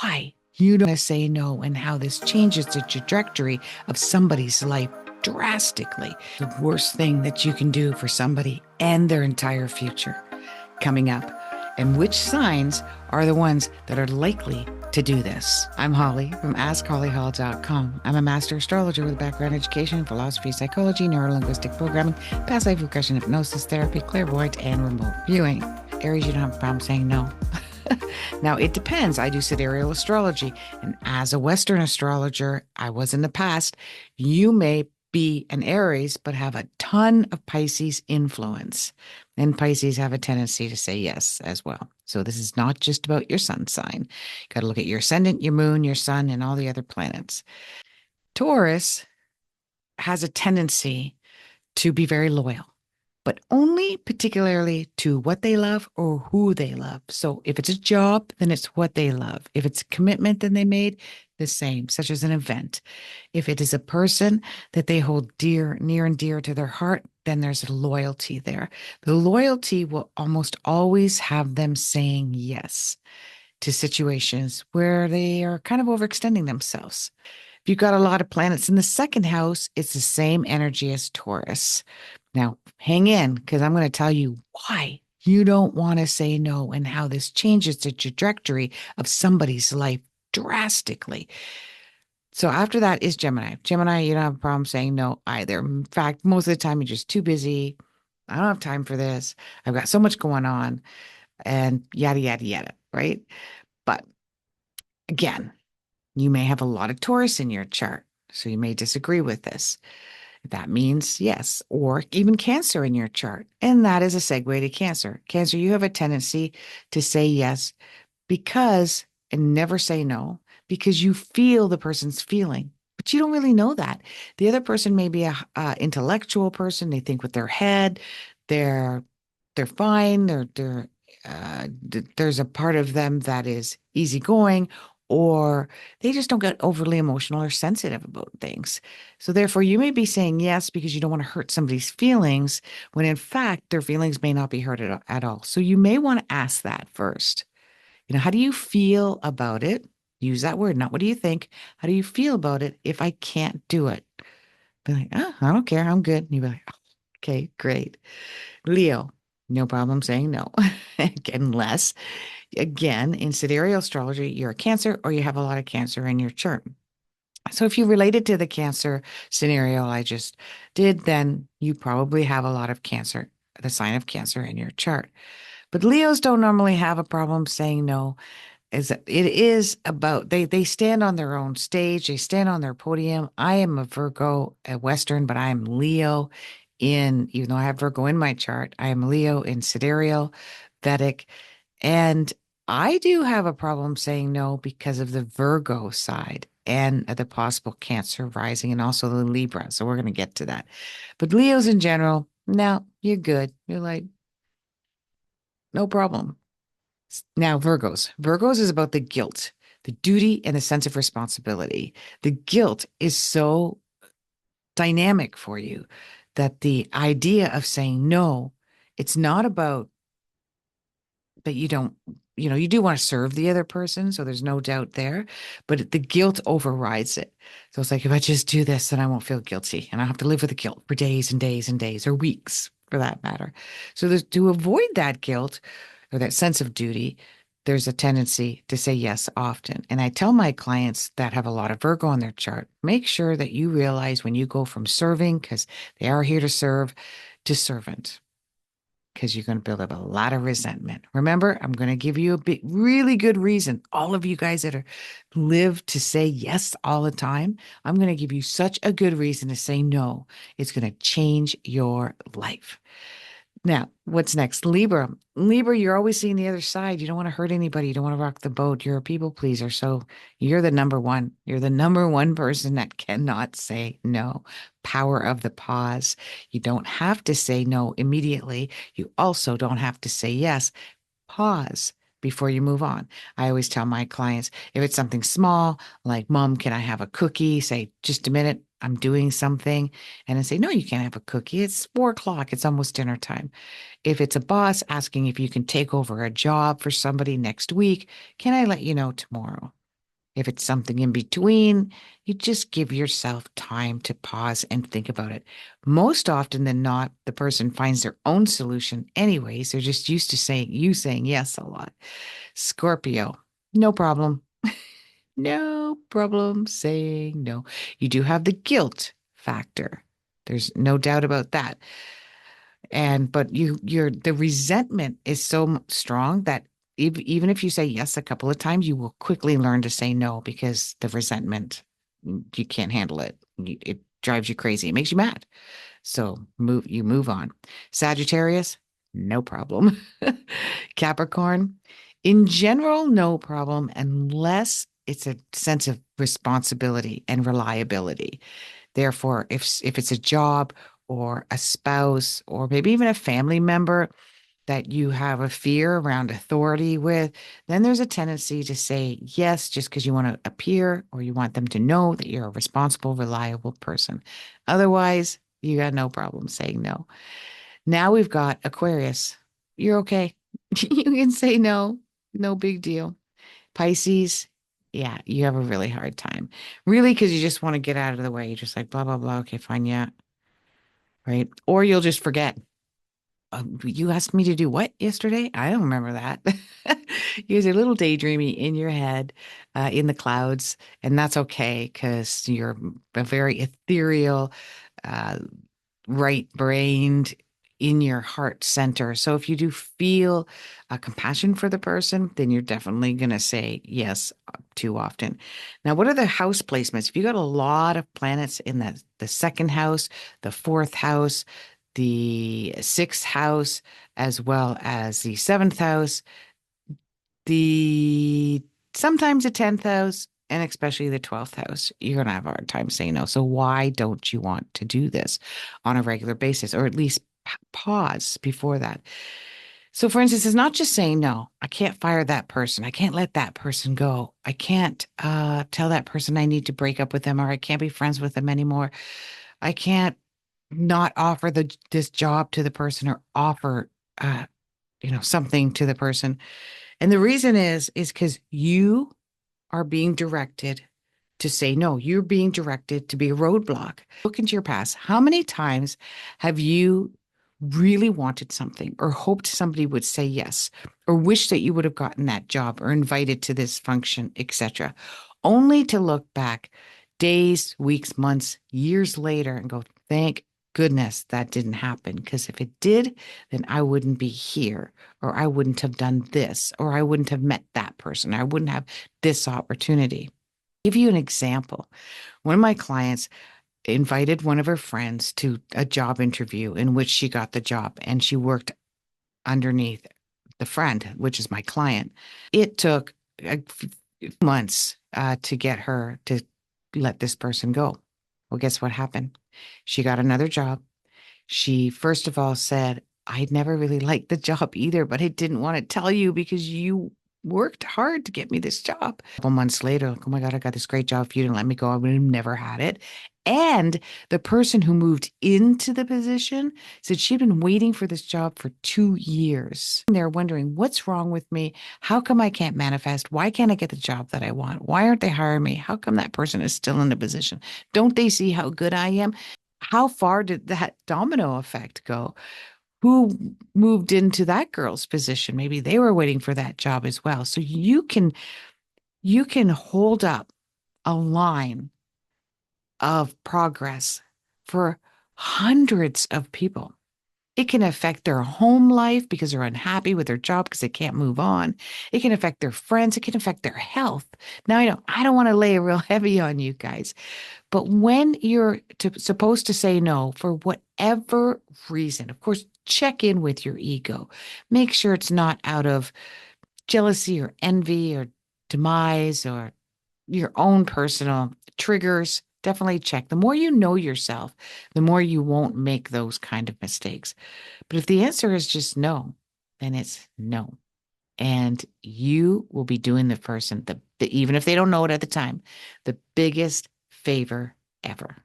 why you don't want to say no and how this changes the trajectory of somebody's life drastically. The worst thing that you can do for somebody and their entire future coming up. And which signs are the ones that are likely to do this? I'm Holly from Askhollyhall.com. I'm a master astrologer with a background in education, philosophy, psychology, neuro-linguistic programming, past life regression, hypnosis therapy, clairvoyant, and remote viewing. Aries, you don't have a problem saying no. Now, it depends. I do Sidereal astrology. And as a Western astrologer, I was in the past, you may be an Aries, but have a ton of Pisces influence. And Pisces have a tendency to say yes as well. So this is not just about your sun sign. You got to look at your ascendant, your moon, your sun, and all the other planets. Taurus has a tendency to be very loyal, but only particularly to what they love or who they love. So if it's a job, then it's what they love. If it's a commitment that they made, the same, such as an event. If it is a person that they hold dear, near and dear to their heart, then there's a loyalty there. The loyalty will almost always have them saying yes to situations where they are kind of overextending themselves. If you've got a lot of planets in the second house, it's the same energy as Taurus. Now, hang in, because I'm going to tell you why you don't want to say no and how this changes the trajectory of somebody's life drastically. So after that is Gemini. Gemini, you don't have a problem saying no either. In fact, most of the time, you're just too busy. I don't have time for this. I've got so much going on and yada, yada, yada, right? But again, you may have a lot of Taurus in your chart, so you may disagree with this. That means yes, or even Cancer in your chart. And that is a segue to Cancer. Cancer, you have a tendency to say yes because, and never say no, because you feel the person's feeling, but you don't really know that. The other person may be a intellectual person. They think with their head. They're fine. There's a part of them that is easygoing, or they just don't get overly emotional or sensitive about things. So therefore, you may be saying yes because you don't want to hurt somebody's feelings, when in fact, their feelings may not be hurt at all. So you may want to ask that first. How do you feel about it? Use that word, not what do you think? How do you feel about it if I can't do it? Be like, I don't care. I'm good. And you'd be like, oh, okay, great. Leo, no problem saying no. Unless, again, in sidereal astrology, you're a Cancer or you have a lot of Cancer in your chart. So if you related to the Cancer scenario I just did, then you probably have a lot of Cancer, the sign of Cancer in your chart. But Leos don't normally have a problem saying no. It is about they stand on their own stage, they stand on their podium. I am a Virgo, a Western, but I am Leo even though I have Virgo in my chart, I am Leo in sidereal, Vedic, and I do have a problem saying no because of the Virgo side and the possible Cancer rising and also the Libra. So we're going to get to that. But Leos in general, no, you're good. You're like, no problem. Now, Virgos. Virgos is about the guilt, the duty, and the sense of responsibility. The guilt is so dynamic for you that the idea of saying no, it's not about that you don't, you do want to serve the other person, so there's no doubt there, but the guilt overrides it. So it's like, if I just do this, then I won't feel guilty, and I have to live with the guilt for days and days and days, or weeks for that matter. So to avoid that guilt or that sense of duty, there's a tendency to say yes often. And I tell my clients that have a lot of Virgo on their chart, make sure that you realize when you go from serving, because they are here to serve, to servant, because you're going to build up a lot of resentment. Remember, I'm going to give you a really good reason. All of you guys that live to say yes all the time, I'm going to give you such a good reason to say no. It's going to change your life. Now, what's next? Libra. Libra, you're always seeing the other side. You don't want to hurt anybody. You don't want to rock the boat. You're a people pleaser. So you're the number one. You're the number one person that cannot say no. Power of the pause. You don't have to say no immediately. You also don't have to say yes. Pause before you move on. I always tell my clients, if it's something small, like, Mom, can I have a cookie? Say, just a minute, I'm doing something. And I say, no, you can't have a cookie. It's 4 o'clock. It's almost dinner time. If it's a boss asking if you can take over a job for somebody next week, can I let you know tomorrow? If it's something in between, you just give yourself time to pause and think about it. Most often than not, the person finds their own solution anyways. They're just used to saying yes a lot. Scorpio, no problem. No problem saying no. You do have the guilt factor. There's no doubt about that. But the resentment is so strong that even if you say yes a couple of times, you will quickly learn to say no because the resentment, you can't handle it. It drives you crazy. It makes you mad. So you move on. Sagittarius, no problem. Capricorn, in general, no problem, unless it's a sense of responsibility and reliability. Therefore, if it's a job or a spouse or maybe even a family member that you have a fear around authority with, then there's a tendency to say yes just because you want to appear or you want them to know that you're a responsible, reliable person. Otherwise, you got no problem saying no. Now we've got Aquarius. You're okay. You can say no, no big deal. Pisces, yeah, you have a really hard time. Really, because you just want to get out of the way. You're just like, blah, blah, blah. Okay, fine. Yeah. Right. Or you'll just forget. You asked me to do what yesterday? I don't remember that. You're a little daydreamy in your head, in the clouds, and that's okay because you're a very ethereal, uh, right-brained in your heart center. So if you do feel compassion for the person, then you're definitely going to say yes too often. Now, what are the house placements? If you got a lot of planets in the second house, the fourth house, the sixth house, as well as the seventh house, the sometimes the 10th house, and especially the 12th house, you're going to have a hard time saying no. So why don't you want to do this on a regular basis, or at least pause before that? So for instance, it's not just saying no. I can't fire that person. I can't let that person go. I can't tell that person I need to break up with them, or I can't be friends with them anymore. I can't not offer this job to the person or offer something to the person. And the reason is because you are being directed to say no. You're being directed to be a roadblock. Look into your past. How many times have you really wanted something or hoped somebody would say yes, or wish that you would have gotten that job or invited to this function, etc., only to look back days, weeks, months, years later and go, thank goodness that didn't happen. Because if it did, then I wouldn't be here, or I wouldn't have done this, or I wouldn't have met that person. I wouldn't have this opportunity. Give you an example. One of my clients invited one of her friends to a job interview in which she got the job, and she worked underneath the friend, which is my client. It took a few months to get her to let this person go. Well, guess what happened? She got another job. She, first of all, said, I'd never really liked the job either, but I didn't want to tell you because you worked hard to get me this job. A couple months later, like, oh my God, I got this great job. If you didn't let me go, I would have never had it. And the person who moved into the position said she'd been waiting for this job for 2 years. They're wondering, what's wrong with me? How come I can't manifest? Why can't I get the job that I want? Why aren't they hiring me? How come that person is still in the position? Don't they see how good I am? How far did that domino effect go? Who moved into that girl's position? Maybe they were waiting for that job as well. So you can hold up a line of progress for hundreds of people. It can affect their home life because they're unhappy with their job because they can't move on. It can affect their friends. It can affect their health. Now, I don't want to lay it real heavy on you guys, but when you're supposed to say no for whatever reason, of course, check in with your ego. Make sure it's not out of jealousy or envy or demise or your own personal triggers. Definitely check. The more you know yourself, the more you won't make those kind of mistakes. But if the answer is just no, then it's no. And you will be doing the person, even if they don't know it at the time, the biggest favor ever.